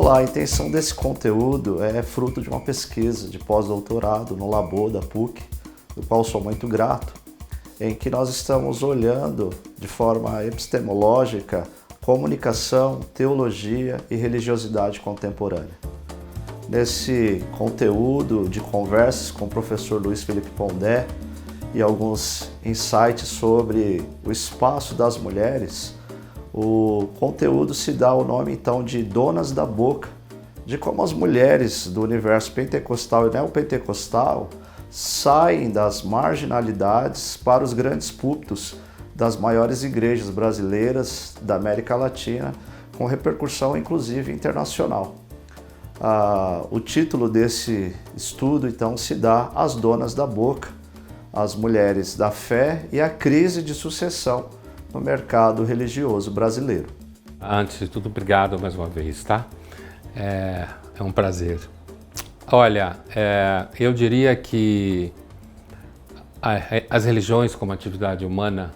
Olá, a intenção desse conteúdo é fruto de uma pesquisa de pós-doutorado no Labor da PUC, do qual sou muito grato, em que nós estamos olhando de forma epistemológica comunicação, teologia e religiosidade contemporânea. Nesse conteúdo de conversas com o professor Luiz Felipe Pondé e alguns insights sobre o espaço das mulheres, o conteúdo se dá o nome então de Donas da Boca, de como as mulheres do universo pentecostal e neopentecostal saem das marginalidades para os grandes púlpitos das maiores igrejas brasileiras da América Latina, com repercussão inclusive internacional. O título desse estudo então se dá As Donas da Boca, as mulheres da fé e a crise de sucessão no mercado religioso brasileiro. Antes de tudo, obrigado mais uma vez, tá? É um prazer. Olha, eu diria que as religiões como atividade humana,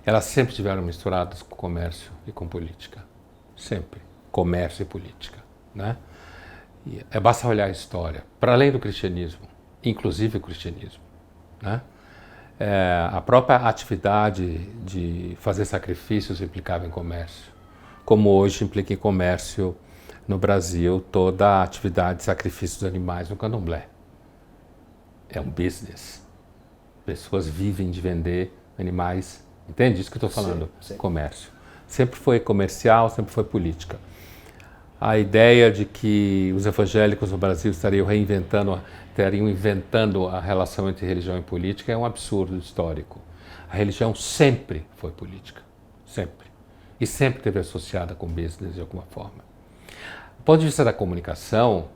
elas sempre estiveram misturadas com comércio e com política. Sempre. Comércio e política, né? Basta olhar a história, para além do cristianismo, inclusive o cristianismo, né? A própria atividade de fazer sacrifícios implicava em comércio, como hoje implica em comércio no Brasil toda a atividade de sacrifícios de animais no candomblé. É um business. Pessoas vivem de vender animais. Entende isso que eu estou falando? Sim, sim. Comércio. Sempre foi comercial, sempre foi política. A ideia de que os evangélicos no Brasil estariam inventando a relação entre religião e política é um absurdo histórico. A religião sempre foi política, sempre. E sempre esteve associada com business de alguma forma. Do ponto de vista da comunicação,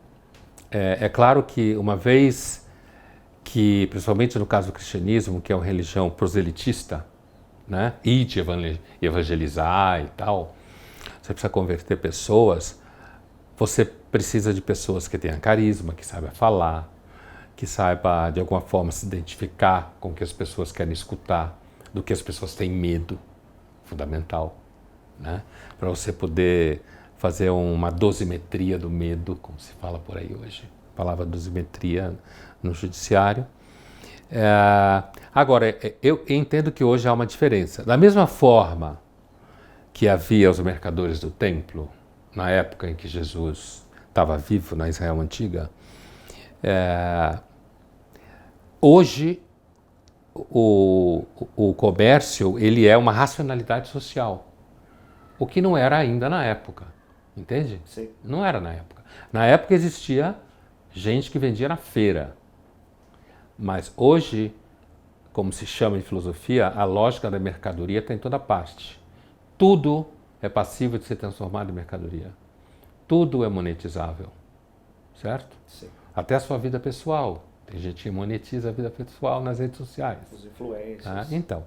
é claro que uma vez que, principalmente no caso do cristianismo, que é uma religião proselitista, né, e de evangelizar e tal, você precisa converter pessoas, você precisa de pessoas que tenham carisma, que saibam falar, que saiba de alguma forma se identificar com o que as pessoas querem escutar, do que as pessoas têm medo, fundamental, né? Para você poder fazer uma dosimetria do medo, como se fala por aí hoje, a palavra dosimetria no judiciário. Agora, eu entendo que hoje há uma diferença. Da mesma forma que havia os mercadores do templo, na época em que Jesus estava vivo na Israel antiga, hoje o comércio ele é uma racionalidade social, o que não era ainda na época, entende? Sim. Não era na época. Na época existia gente que vendia na feira, mas hoje, como se chama em filosofia, a lógica da mercadoria está em toda parte. Tudo é passível de ser transformado em mercadoria. Tudo é monetizável, certo? Sim. Até a sua vida pessoal. Tem gente que monetiza a vida pessoal nas redes sociais. Os influencers. Então,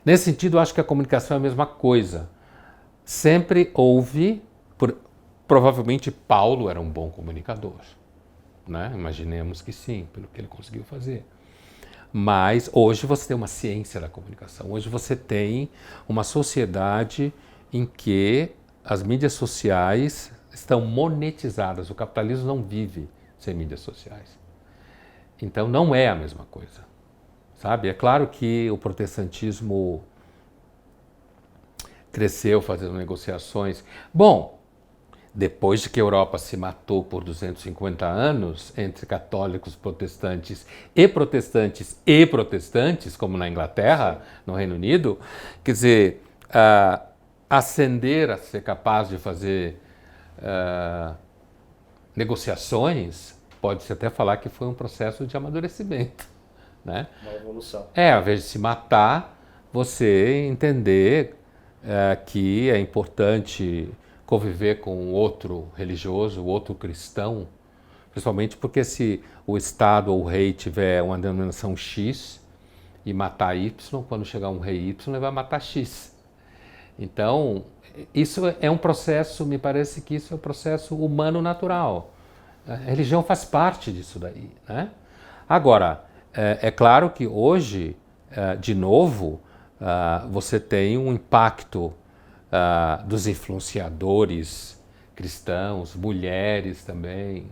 nesse sentido, eu acho que a comunicação é a mesma coisa. Sempre houve, provavelmente Paulo era um bom comunicador, né? Imaginemos que sim, pelo que ele conseguiu fazer. Mas hoje você tem uma ciência da comunicação. Hoje você tem uma sociedade em que as mídias sociais estão monetizadas. O capitalismo não vive sem mídias sociais. Então não é a mesma coisa, sabe? É claro que o protestantismo cresceu fazendo negociações. Bom, depois de que a Europa se matou por 250 anos entre católicos, protestantes e protestantes e protestantes, como na Inglaterra, no Reino Unido, quer dizer, ascender a ser capaz de fazer negociações, pode-se até falar que foi um processo de amadurecimento, né? Uma evolução. Ao invés de se matar, você entender que é importante conviver com o outro religioso, o outro cristão, principalmente porque se o Estado ou o rei tiver uma denominação X e matar Y, quando chegar um rei Y, ele vai matar X. Então, isso é um processo, me parece que isso é um processo humano natural. A religião faz parte disso daí, né? Agora, é claro que hoje, de novo, você tem um impacto dos influenciadores cristãos, mulheres também.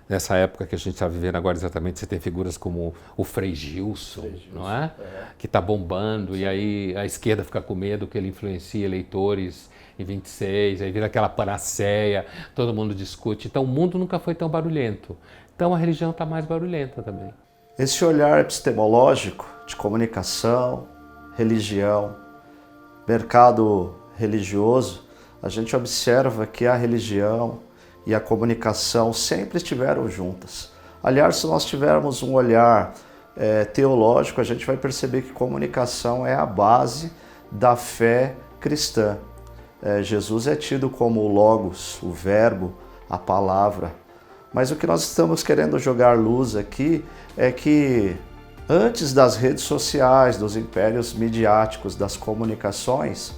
Nessa época que a gente está vivendo agora exatamente, você tem figuras como o Frei Gilson, não é? Que está bombando, e aí a esquerda fica com medo que ele influencie eleitores em 26, aí vira aquela panaceia, todo mundo discute. Então o mundo nunca foi tão barulhento. Então a religião está mais barulhenta também. Esse olhar epistemológico de comunicação, religião, mercado religioso, a gente observa que a religião e a comunicação sempre estiveram juntas. Aliás, se nós tivermos um olhar teológico, a gente vai perceber que comunicação é a base da fé cristã. Jesus é tido como o Logos, o Verbo, a Palavra. Mas o que nós estamos querendo jogar luz aqui é que antes das redes sociais, dos impérios midiáticos, das comunicações,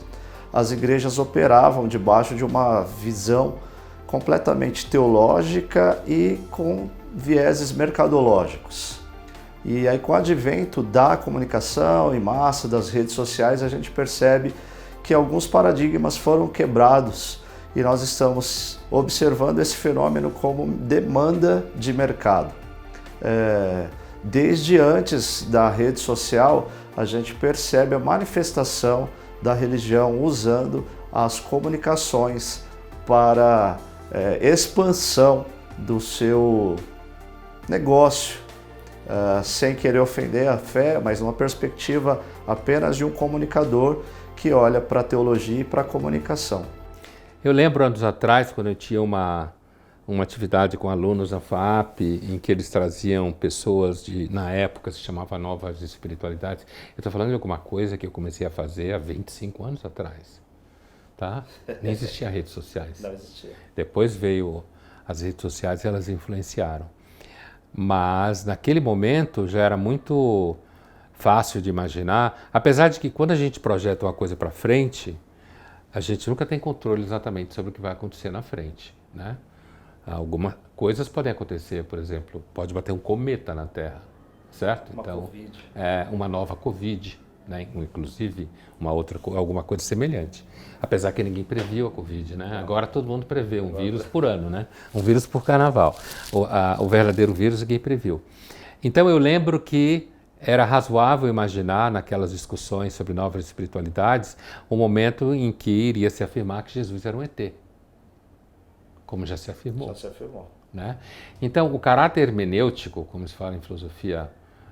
as igrejas operavam debaixo de uma visão completamente teológica e com vieses mercadológicos. E aí, com o advento da comunicação em massa, das redes sociais, a gente percebe que alguns paradigmas foram quebrados e nós estamos observando esse fenômeno como demanda de mercado. Desde antes da rede social, a gente percebe a manifestação da religião usando as comunicações para expansão do seu negócio, sem querer ofender a fé, mas numa perspectiva apenas de um comunicador que olha para a teologia e para a comunicação. Eu lembro anos atrás, quando eu tinha uma atividade com alunos da FAP, em que eles traziam pessoas na época se chamava Novas Espiritualidades. Eu estou falando de alguma coisa que eu comecei a fazer há 25 anos atrás. Tá? Nem existia redes sociais. Não existia. Depois veio as redes sociais e elas influenciaram. Mas naquele momento já era muito fácil de imaginar, apesar de que quando a gente projeta uma coisa para frente, a gente nunca tem controle exatamente sobre o que vai acontecer na frente, né? Algumas coisas podem acontecer, por exemplo, pode bater um cometa na Terra, certo? Uma nova Covid, né? Inclusive alguma coisa semelhante. Apesar que ninguém previu a Covid, né? Agora todo mundo prevê um vírus por ano, né? Um vírus por carnaval. O verdadeiro vírus ninguém previu. Então eu lembro que era razoável imaginar, naquelas discussões sobre novas espiritualidades, um momento em que iria se afirmar que Jesus era um ET. Como já se afirmou. Já se afirmou. Né? Então, o caráter hermenêutico, como se fala em filosofia,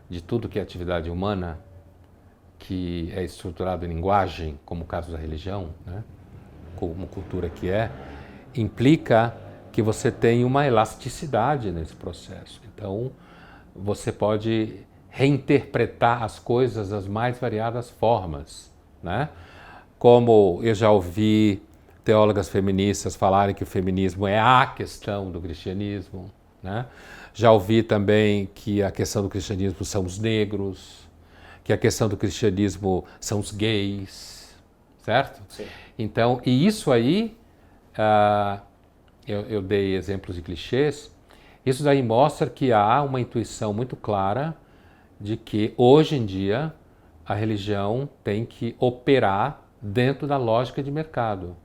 de tudo que é atividade humana, que é estruturado em linguagem, como o caso da religião, né? Como cultura que é, implica que você tem uma elasticidade nesse processo. Então, você pode reinterpretar as coisas das mais variadas formas, né? Como eu já ouvi teólogas feministas falarem que o feminismo é a questão do cristianismo, né? Já ouvi também que a questão do cristianismo são os negros, que a questão do cristianismo são os gays, certo? Sim. Então, e isso aí, eu dei exemplos de clichês, isso daí mostra que há uma intuição muito clara de que hoje em dia a religião tem que operar dentro da lógica de mercado.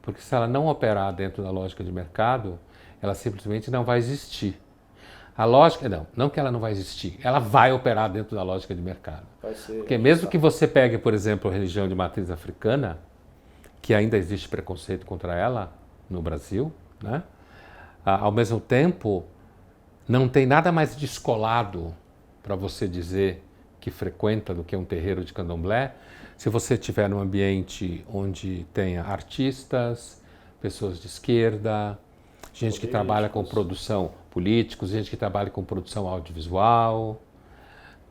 Porque se ela não operar dentro da lógica de mercado, ela simplesmente não vai existir. A lógica, não que ela não vai existir, ela vai operar dentro da lógica de mercado. Porque mesmo que você pegue, por exemplo, a religião de matriz africana, que ainda existe preconceito contra ela no Brasil, né? Ao mesmo tempo, não tem nada mais descolado para você dizer que frequenta do que um terreiro de candomblé, se você estiver num ambiente onde tenha artistas, pessoas de esquerda, gente que trabalha com produção, políticos, gente que trabalha com produção audiovisual,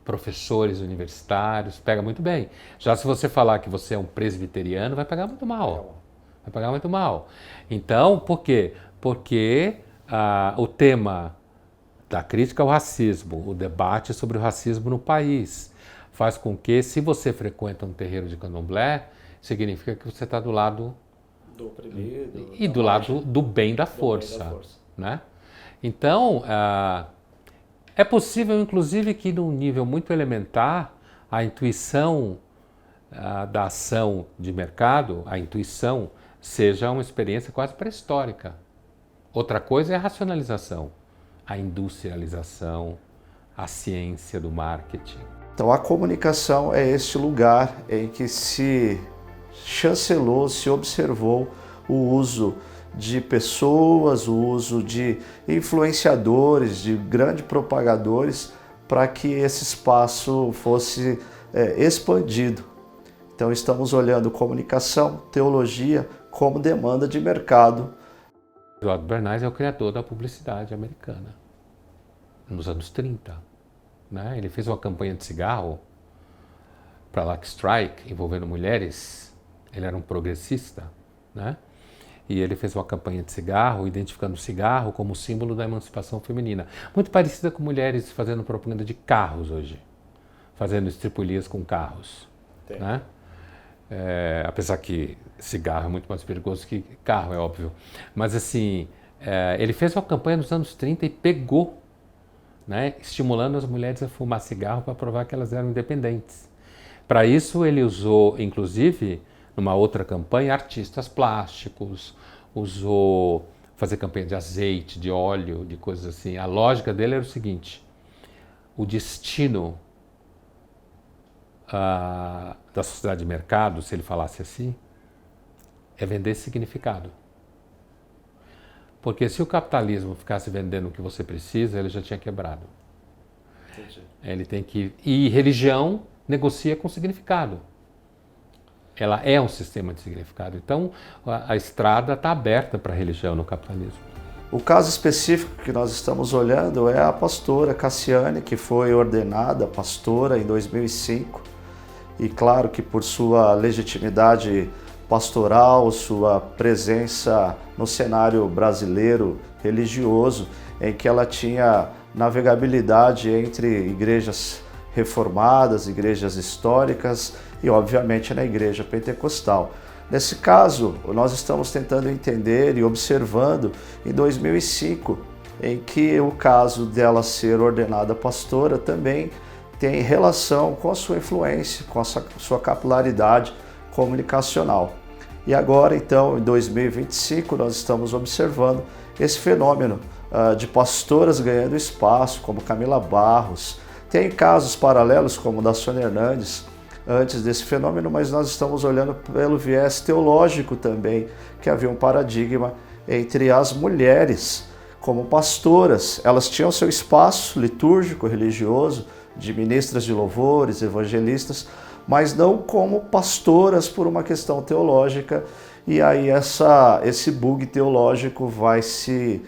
professores universitários, pega muito bem. Já se você falar que você é um presbiteriano, vai pegar muito mal. Vai pegar muito mal. Então, por quê? Porque o tema da crítica ao racismo, o debate sobre o racismo no país, faz com que, se você frequenta um terreiro de candomblé, significa que você está do lado do oprimido e do lado do bem da força. Né? Então, é possível, inclusive, que num nível muito elementar, a intuição da ação de mercado, a intuição seja uma experiência quase pré-histórica. Outra coisa é a racionalização, a industrialização, a ciência do marketing. Então a comunicação é este lugar em que se chancelou, se observou o uso de pessoas, o uso de influenciadores, de grandes propagadores, para que esse espaço fosse expandido. Então estamos olhando comunicação, teologia como demanda de mercado. Eduardo Bernays é o criador da publicidade americana, nos anos 30. Né? Ele fez uma campanha de cigarro para Lucky Strike, envolvendo mulheres. Ele era um progressista, né? E ele fez uma campanha de cigarro, identificando o cigarro como símbolo da emancipação feminina. Muito parecida com mulheres fazendo propaganda de carros hoje, fazendo estripulias com carros. Né? Apesar que cigarro é muito mais perigoso que carro, é óbvio. Mas assim, ele fez uma campanha nos anos 30 e pegou, né, estimulando as mulheres a fumar cigarro para provar que elas eram independentes. Para isso ele usou, inclusive, numa outra campanha, artistas plásticos, usou fazer campanha de azeite, de óleo, de coisas assim. A lógica dele era o seguinte: o destino da sociedade de mercado, se ele falasse assim, é vender significado. Porque se o capitalismo ficasse vendendo o que você precisa, ele já tinha quebrado. Entendi. Ele tem que... E religião negocia com significado. Ela é um sistema de significado. Então, a estrada está aberta para a religião no capitalismo. O caso específico que nós estamos olhando é a pastora Cassiane, que foi ordenada pastora em 2005. E claro que por sua legitimidade pastoral, sua presença no cenário brasileiro religioso, em que ela tinha navegabilidade entre igrejas reformadas, igrejas históricas e, obviamente, na igreja pentecostal. Nesse caso, nós estamos tentando entender e observando em 2005, em que o caso dela ser ordenada pastora também tem relação com a sua influência, com a sua capilaridade comunicacional. E agora, então, em 2025, nós estamos observando esse fenômeno de pastoras ganhando espaço, como Camila Barros. Tem casos paralelos, como o da Sônia Hernandes, antes desse fenômeno, mas nós estamos olhando pelo viés teológico também, que havia um paradigma entre as mulheres como pastoras. Elas tinham seu espaço litúrgico, religioso, de ministras de louvores, evangelistas, mas não como pastoras por uma questão teológica, e aí esse bug teológico vai se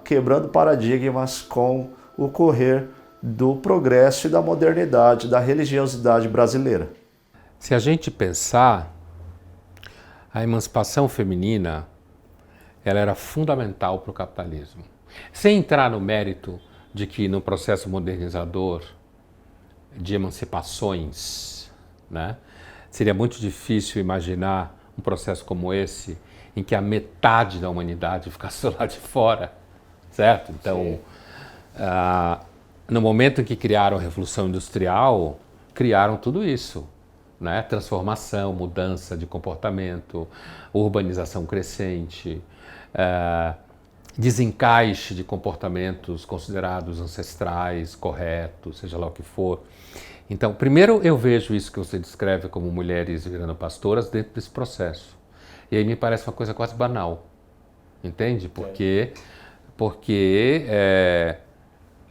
quebrando paradigmas com o correr do progresso e da modernidade, da religiosidade brasileira. Se a gente pensar, a emancipação feminina ela era fundamental para o capitalismo. Sem entrar no mérito de que no processo modernizador de emancipações, né, seria muito difícil imaginar um processo como esse em que a metade da humanidade ficasse lá de fora, certo? Então, no momento em que criaram a Revolução Industrial, criaram tudo isso, né? Transformação, mudança de comportamento, urbanização crescente, desencaixe de comportamentos considerados ancestrais, corretos, seja lá o que for. Então, primeiro eu vejo isso que você descreve como mulheres virando pastoras dentro desse processo. E aí me parece uma coisa quase banal, entende? Porque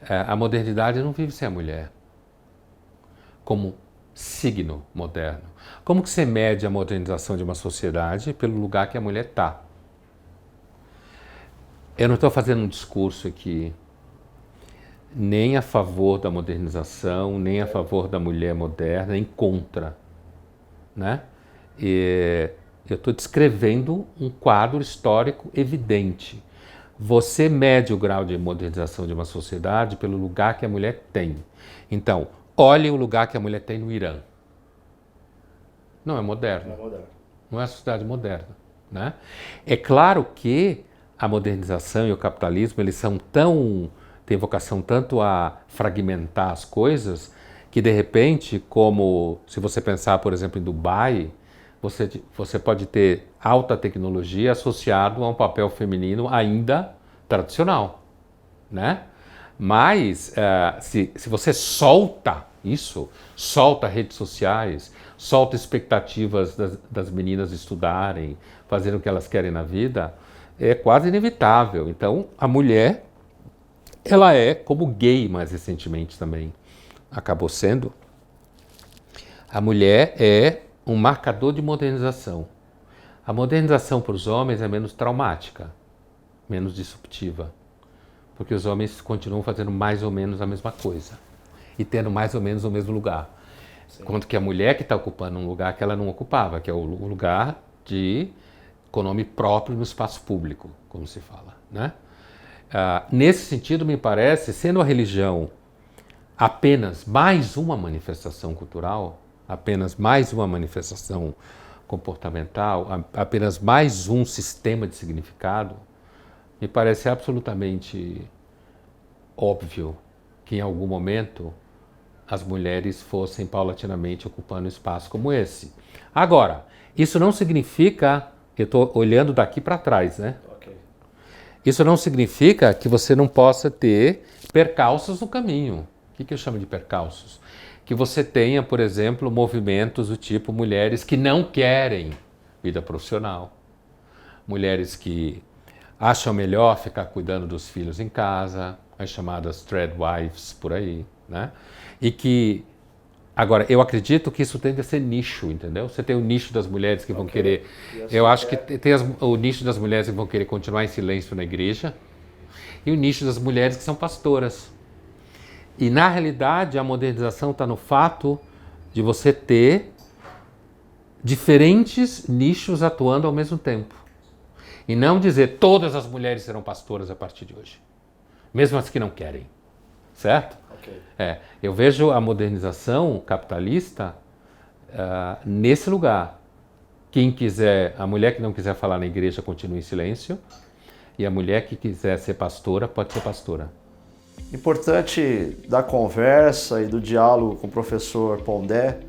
a modernidade não vive sem a mulher como signo moderno. Como que você mede a modernização de uma sociedade pelo lugar que a mulher está? Eu não estou fazendo um discurso aqui nem a favor da modernização, nem a favor da mulher moderna, nem contra, né? Eu estou descrevendo um quadro histórico evidente. Você mede o grau de modernização de uma sociedade pelo lugar que a mulher tem. Então, olhe o lugar que a mulher tem no Irã. Não é moderno. Não é a sociedade moderna, né? É claro que a modernização e o capitalismo, eles são têm vocação tanto a fragmentar as coisas, que de repente, como se você pensar, por exemplo, em Dubai, você pode ter alta tecnologia associado a um papel feminino ainda tradicional, né? Mas se você solta isso, solta redes sociais, solta expectativas das meninas estudarem, fazerem o que elas querem na vida, é quase inevitável. Então, a mulher, ela é, como gay mais recentemente também acabou sendo, a mulher é um marcador de modernização. A modernização para os homens é menos traumática, menos disruptiva, porque os homens continuam fazendo mais ou menos a mesma coisa e tendo mais ou menos o mesmo lugar. Sim. Enquanto que a mulher que está ocupando um lugar que ela não ocupava, que é o lugar com nome próprio no espaço público, como se fala, né? Nesse sentido, me parece, sendo a religião apenas mais uma manifestação cultural, apenas mais uma manifestação comportamental, apenas mais um sistema de significado, me parece absolutamente óbvio que em algum momento as mulheres fossem paulatinamente ocupando um espaço como esse. Agora, isso não significa, eu estou olhando daqui para trás, né? Okay. Isso não significa que você não possa ter percalços no caminho. O que eu chamo de percalços? Que você tenha, por exemplo, movimentos do tipo mulheres que não querem vida profissional, mulheres que acham melhor ficar cuidando dos filhos em casa, as chamadas threadwives por aí, né? E que, agora, eu acredito que isso tende a ser nicho, entendeu? Você tem o nicho das mulheres que vão querer, eu acho que tem o nicho das mulheres que vão querer continuar em silêncio na igreja e o nicho das mulheres que são pastoras. E, na realidade, a modernização está no fato de você ter diferentes nichos atuando ao mesmo tempo. E não dizer todas as mulheres serão pastoras a partir de hoje, mesmo as que não querem, certo? Okay. Eu vejo a modernização capitalista nesse lugar. Quem quiser, a mulher que não quiser falar na igreja continua em silêncio, e a mulher que quiser ser pastora pode ser pastora. Importante da conversa e do diálogo com o professor Pondé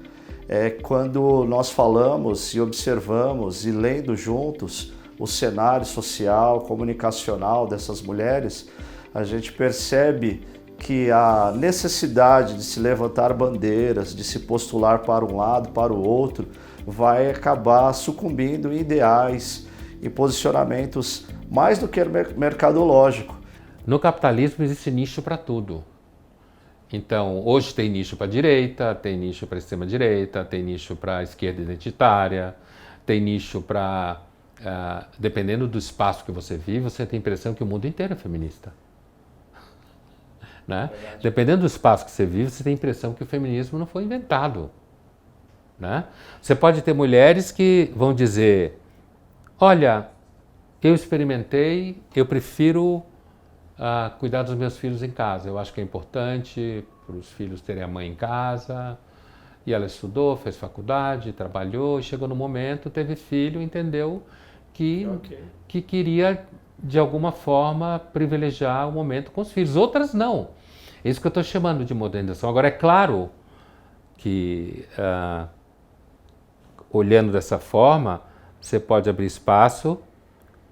é quando nós falamos e observamos e lendo juntos o cenário social, comunicacional dessas mulheres, a gente percebe que a necessidade de se levantar bandeiras, de se postular para um lado, para o outro, vai acabar sucumbindo em ideais e posicionamentos mais do que mercadológico. No capitalismo existe nicho para tudo. Então, hoje tem nicho para a direita, tem nicho para a extrema-direita, tem nicho para a esquerda identitária, tem nicho para... dependendo do espaço que você vive, você tem a impressão que o mundo inteiro é feminista. Né? Dependendo do espaço que você vive, você tem a impressão que o feminismo não foi inventado. Né? Você pode ter mulheres que vão dizer, olha, eu experimentei, eu prefiro cuidar dos meus filhos em casa. Eu acho que é importante para os filhos terem a mãe em casa. E ela estudou, fez faculdade, trabalhou, e chegou no momento, teve filho, entendeu que queria, de alguma forma, privilegiar o momento com os filhos. Outras não. É isso que eu estou chamando de modernização. Agora, é claro que, olhando dessa forma, você pode abrir espaço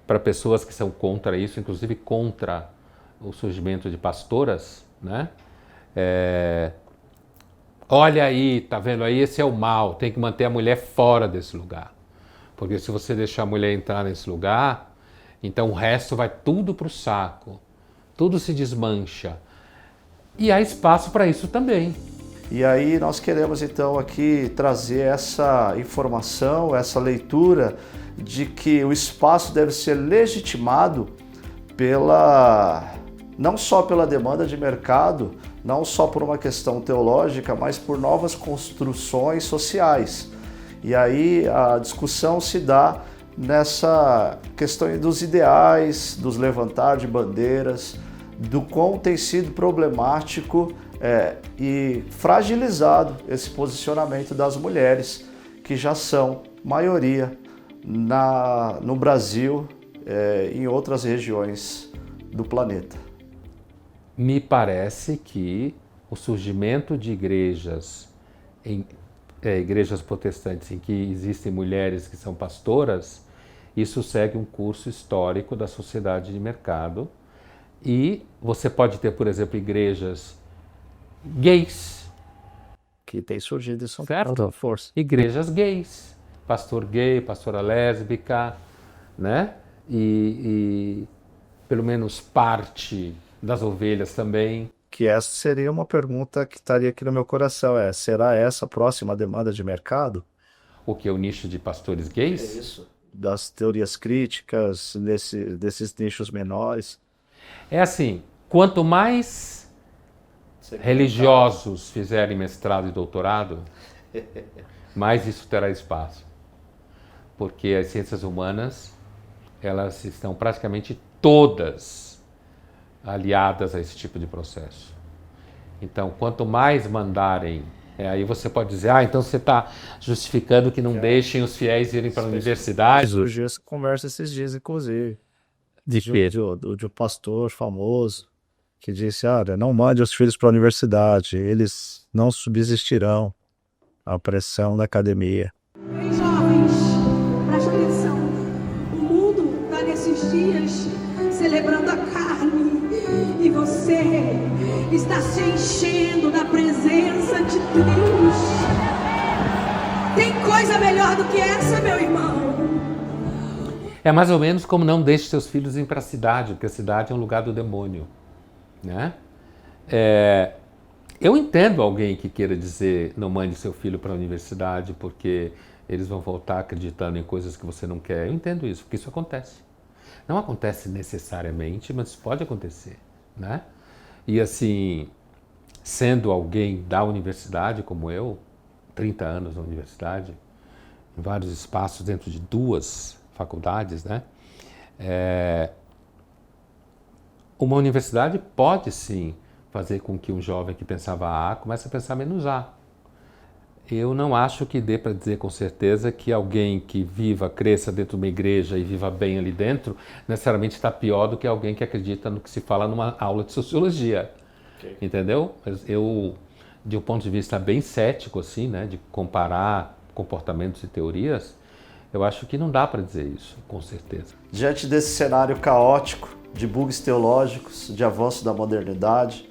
para pessoas que são contra isso, inclusive contra o surgimento de pastoras, né? Olha aí, tá vendo aí, esse é o mal, tem que manter a mulher fora desse lugar. Porque se você deixar a mulher entrar nesse lugar, então o resto vai tudo para o saco, tudo se desmancha. E há espaço para isso também. E aí nós queremos então aqui trazer essa informação, essa leitura de que o espaço deve ser legitimado não só pela demanda de mercado, não só por uma questão teológica, mas por novas construções sociais. E aí a discussão se dá nessa questão dos ideais, dos levantar de bandeiras, do quão tem sido problemático e fragilizado esse posicionamento das mulheres, que já são maioria no Brasil e em outras regiões do planeta. Me parece que o surgimento de igrejas protestantes em que existem mulheres que são pastoras, Isso segue um curso histórico da sociedade de mercado e você pode ter, por exemplo, igrejas gays, Que tem surgido em São certo? Paulo, força. Igrejas gays, pastor gay, pastora lésbica, né? E pelo menos parte das ovelhas também. Que essa seria uma pergunta que estaria aqui no meu coração, será essa a próxima demanda de mercado? O que é o nicho de pastores gays? Isso. Das teorias críticas, desses nichos menores. É assim, quanto mais religiosos fizerem mestrado e doutorado, mais isso terá espaço. Porque as ciências humanas, elas estão praticamente todas aliadas a esse tipo de processo. Então, quanto mais mandarem, aí você pode dizer, então você está justificando que não deixem os fiéis irem para a universidade. Surgiu essa conversa esses dias, inclusive, de um pastor famoso que disse, olha, não mande os filhos para a universidade, eles não subsistirão à pressão da academia. Ei, jovens, presta atenção. O mundo está nesses dias celebrando a carne e você está se enchendo da presença de Deus. Tem coisa melhor do que essa, meu irmão? É mais ou menos como não deixe seus filhos ir para a cidade, porque a cidade é um lugar do demônio, né? Eu entendo alguém que queira dizer não mande seu filho para a universidade porque eles vão voltar acreditando em coisas que você não quer. Eu entendo isso, porque isso acontece. Não acontece necessariamente, mas pode acontecer, né? E assim, sendo alguém da universidade como eu, 30 anos na universidade, em vários espaços dentro de 2 faculdades, né? Uma universidade pode sim fazer com que um jovem que pensava A comece a pensar menos A. Eu não acho que dê para dizer com certeza que alguém que cresça dentro de uma igreja e viva bem ali dentro, necessariamente está pior do que alguém que acredita no que se fala numa aula de sociologia. Okay. Entendeu? Mas eu, de um ponto de vista bem cético, assim, né, de comparar comportamentos e teorias, eu acho que não dá para dizer isso, com certeza. Diante desse cenário caótico, de bugs teológicos, de avanço da modernidade,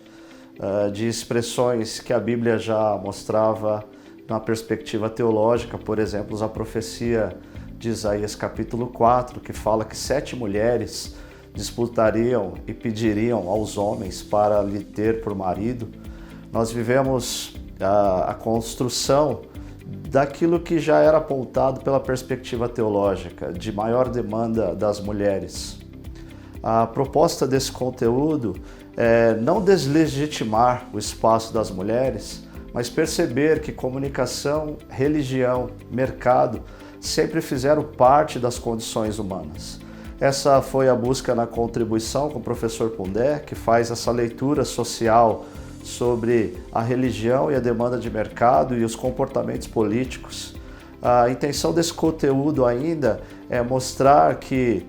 de expressões que a Bíblia já mostrava na perspectiva teológica, por exemplo, a profecia de Isaías capítulo 4, que fala que 7 mulheres disputariam e pediriam aos homens para lhe ter por marido. Nós vivemos a construção daquilo que já era apontado pela perspectiva teológica, de maior demanda das mulheres. A proposta desse conteúdo é não deslegitimar o espaço das mulheres, mas perceber que comunicação, religião, mercado sempre fizeram parte das condições humanas. Essa foi a busca na contribuição com o professor Pondé, que faz essa leitura social sobre a religião e a demanda de mercado e os comportamentos políticos. A intenção desse conteúdo ainda é mostrar que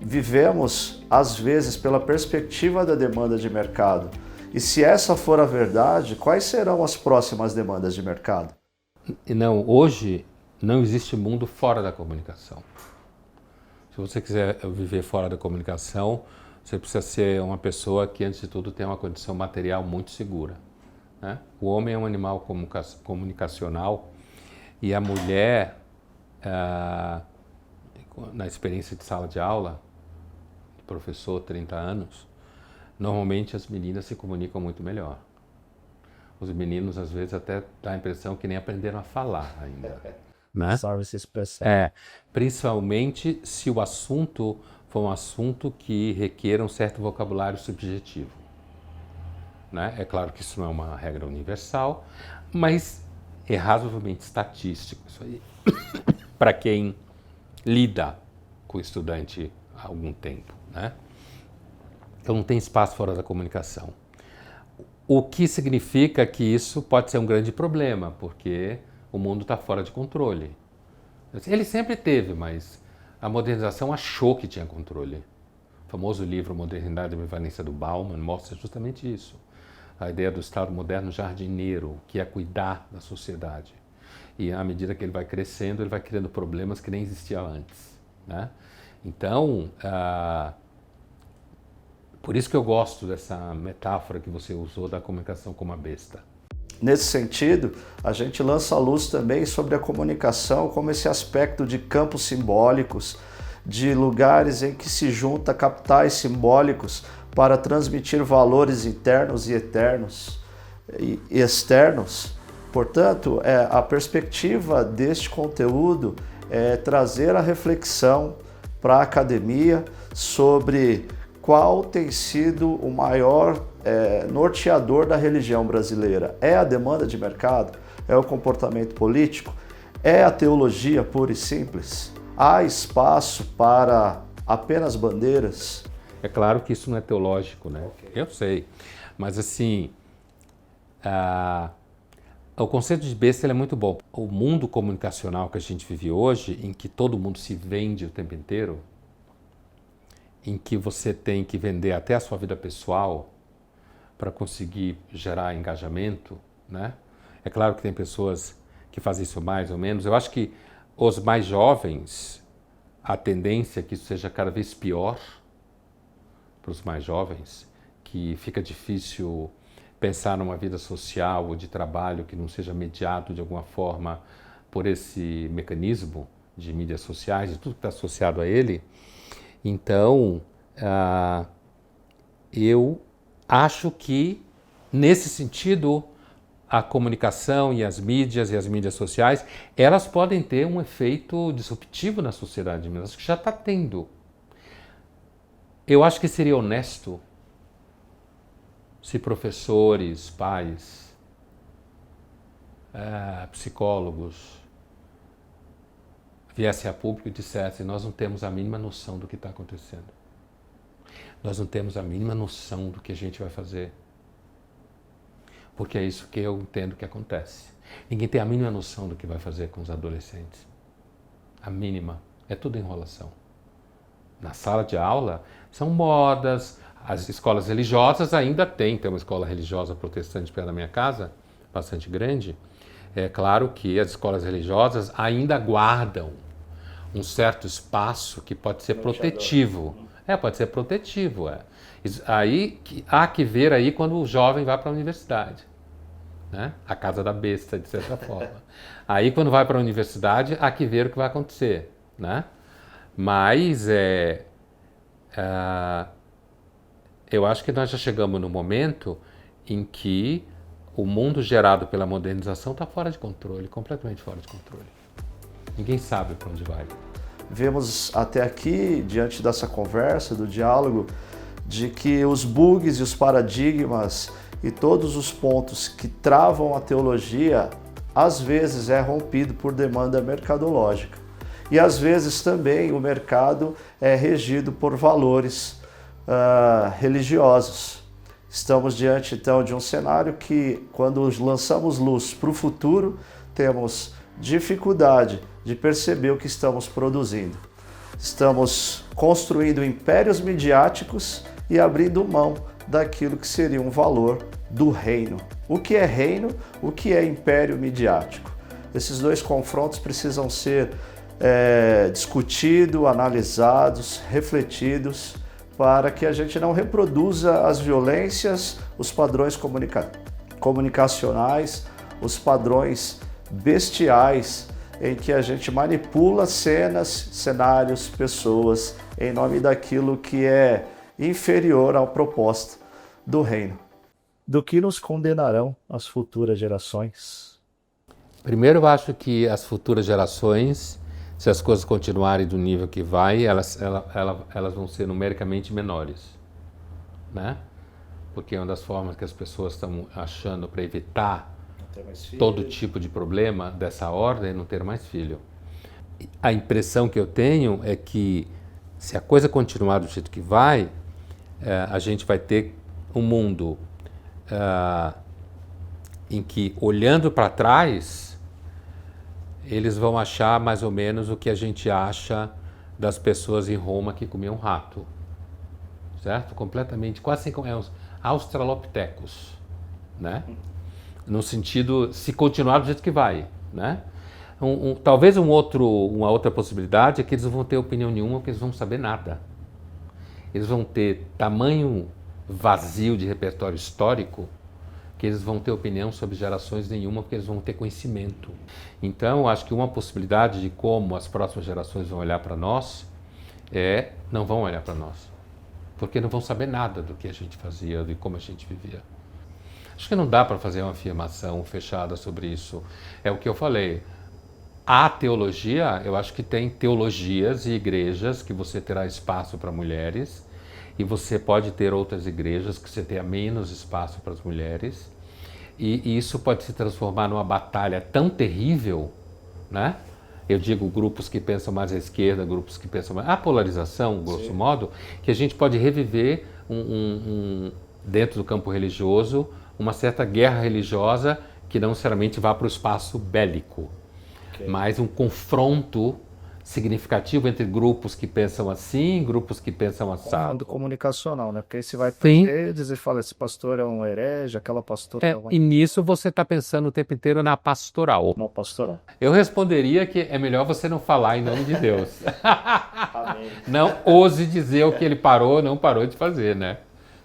vivemos, às vezes, pela perspectiva da demanda de mercado. E se essa for a verdade, quais serão as próximas demandas de mercado? Não, hoje não existe mundo fora da comunicação. Se você quiser viver fora da comunicação, você precisa ser uma pessoa que, antes de tudo, tem uma condição material muito segura, né? O homem é um animal comunicacional e a mulher, na experiência de sala de aula, professor, 30 anos, normalmente as meninas se comunicam muito melhor. Os meninos, às vezes, até dá a impressão que nem aprenderam a falar ainda. Né? Principalmente se o assunto for um assunto que requer um certo vocabulário subjetivo. Né? É claro que isso não é uma regra universal, mas é razoavelmente estatístico isso aí, para quem lida com o estudante há algum tempo. Né? Então não tem espaço fora da comunicação. O que significa que isso pode ser um grande problema, porque o mundo está fora de controle. Ele sempre teve, mas a modernização achou que tinha controle. O famoso livro Modernidade e Ambivalência do Bauman mostra justamente isso. A ideia do Estado moderno jardineiro, que é cuidar da sociedade. E à medida que ele vai crescendo, ele vai criando problemas que nem existiam antes. né? Então, por isso que eu gosto dessa metáfora que você usou da comunicação como a besta. Nesse sentido, a gente lança a luz também sobre a comunicação como esse aspecto de campos simbólicos, de lugares em que se junta capitais simbólicos para transmitir valores internos e eternos e externos. Portanto, a perspectiva deste conteúdo é trazer a reflexão para a academia sobre qual tem sido o maior norteador da religião brasileira. É a demanda de mercado? É o comportamento político? É a teologia pura e simples? Há espaço para apenas bandeiras? É claro que isso não é teológico, né? Eu sei, mas assim, o conceito de besta ele é muito bom. O mundo comunicacional que a gente vive hoje, em que todo mundo se vende o tempo inteiro, em que você tem que vender até a sua vida pessoal para conseguir gerar engajamento, né? É claro que tem pessoas que fazem isso mais ou menos. Eu acho que os mais jovens, a tendência é que isso seja cada vez pior para os mais jovens, que fica difícil pensar numa vida social ou de trabalho que não seja mediado de alguma forma por esse mecanismo de mídias sociais e tudo que está associado a ele. Então, eu acho que, nesse sentido, a comunicação e as mídias sociais, elas podem ter um efeito disruptivo na sociedade, mas acho que já está tendo. Eu acho que seria honesto se professores, pais, psicólogos viessem a público e dissessem: nós não temos a mínima noção do que está acontecendo. Nós não temos a mínima noção do que a gente vai fazer. Porque é isso que eu entendo que acontece. Ninguém tem a mínima noção do que vai fazer com os adolescentes. A mínima. É tudo enrolação. Na sala de aula, são modas. As escolas religiosas ainda tem uma escola religiosa protestante perto da minha casa, bastante grande. É claro que as escolas religiosas ainda guardam um certo espaço que pode ser protetivo. Pode ser protetivo. Aí há que ver aí quando o jovem vai para a universidade, né? A casa da besta, de certa forma. Aí quando vai para a universidade, há que ver o que vai acontecer, né? Mas eu acho que nós já chegamos no momento em que o mundo gerado pela modernização está fora de controle, completamente fora de controle. Ninguém sabe para onde vai. Vemos até aqui, diante dessa conversa, do diálogo, de que os bugs e os paradigmas e todos os pontos que travam a teologia, às vezes é rompido por demanda mercadológica. E às vezes também o mercado é regido por valores religiosos. Estamos diante então de um cenário que, quando lançamos luz para o futuro, temos dificuldade de perceber o que estamos produzindo. Estamos construindo impérios midiáticos e abrindo mão daquilo que seria um valor do reino. O que é reino? O que é império midiático? Esses dois confrontos precisam ser discutidos, analisados, refletidos, para que a gente não reproduza as violências, os padrões comunicacionais, os padrões bestiais em que a gente manipula cenas, cenários, pessoas em nome daquilo que é inferior à proposta do reino. Do que nos condenarão as futuras gerações? Primeiro, eu acho que as futuras gerações, se as coisas continuarem do nível que vai, elas vão ser numericamente menores, né? Porque é uma das formas que as pessoas estão achando para evitar todo tipo de problema dessa ordem é não ter mais filho. A impressão que eu tenho é que, se a coisa continuar do jeito que vai, a gente vai ter um mundo em que, olhando para trás, eles vão achar mais ou menos o que a gente acha das pessoas em Roma que comiam rato, certo? Completamente, quase como os australopithecus, né? No sentido, se continuar do jeito que vai, né? Talvez uma outra possibilidade é que eles não vão ter opinião nenhuma, porque eles não vão saber nada. Eles vão ter tamanho vazio de repertório histórico que eles vão ter opinião sobre gerações nenhuma, porque eles vão ter conhecimento. Então, eu acho que uma possibilidade de como as próximas gerações vão olhar para nós não vão olhar para nós, porque não vão saber nada do que a gente fazia, de como a gente vivia. Acho que não dá para fazer uma afirmação fechada sobre isso. É o que eu falei. A teologia, eu acho que tem teologias e igrejas que você terá espaço para mulheres, e você pode ter outras igrejas que você tenha menos espaço para as mulheres, e isso pode se transformar numa batalha tão terrível, né? Eu digo grupos que pensam mais à esquerda, grupos que pensam mais... A polarização, grosso modo, que a gente pode reviver dentro do campo religioso, uma certa guerra religiosa que não necessariamente vá para o espaço bélico, mas um confronto significativo entre grupos que pensam assim, grupos que pensam assado. Comunicacional, né? Porque aí você vai Sim. eles e fala, esse pastor é um herege, aquela pastora é uma... E nisso você está pensando o tempo inteiro na pastoral. Não, pastoral. Eu responderia que é melhor você não falar em nome de Deus. Amém. Não ouse dizer o que ele parou ou não parou de fazer, né?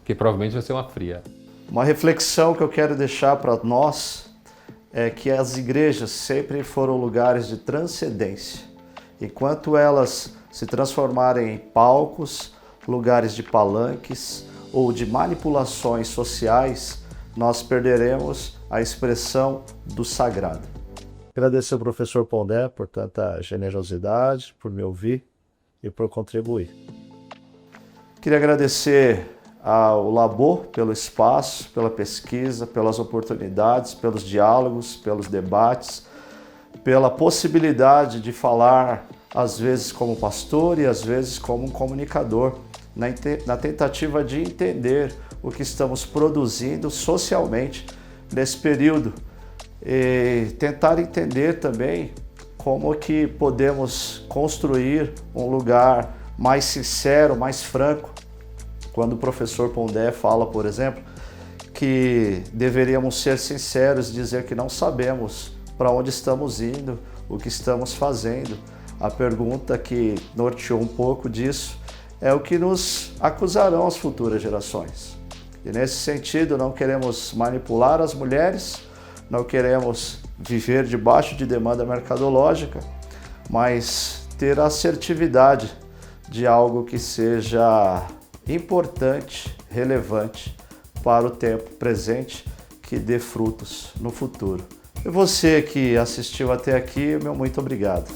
Que provavelmente vai ser uma fria. Uma reflexão que eu quero deixar para nós é que as igrejas sempre foram lugares de transcendência. Enquanto elas se transformarem em palcos, lugares de palanques ou de manipulações sociais, nós perderemos a expressão do sagrado. Agradecer ao professor Pondé por tanta generosidade, por me ouvir e por contribuir. Queria agradecer ao Labor pelo espaço, pela pesquisa, pelas oportunidades, pelos diálogos, pelos debates, pela possibilidade de falar, às vezes como pastor e às vezes como um comunicador, na tentativa de entender o que estamos produzindo socialmente nesse período e tentar entender também como que podemos construir um lugar mais sincero, mais franco. Quando o professor Pondé fala, por exemplo, que deveríamos ser sinceros e dizer que não sabemos para onde estamos indo, o que estamos fazendo. A pergunta que norteou um pouco disso é o que nos acusarão as futuras gerações. E nesse sentido, não queremos manipular as mulheres, não queremos viver debaixo de demanda mercadológica, mas ter a assertividade de algo que seja importante, relevante para o tempo presente, que dê frutos no futuro. E você que assistiu até aqui, meu muito obrigado.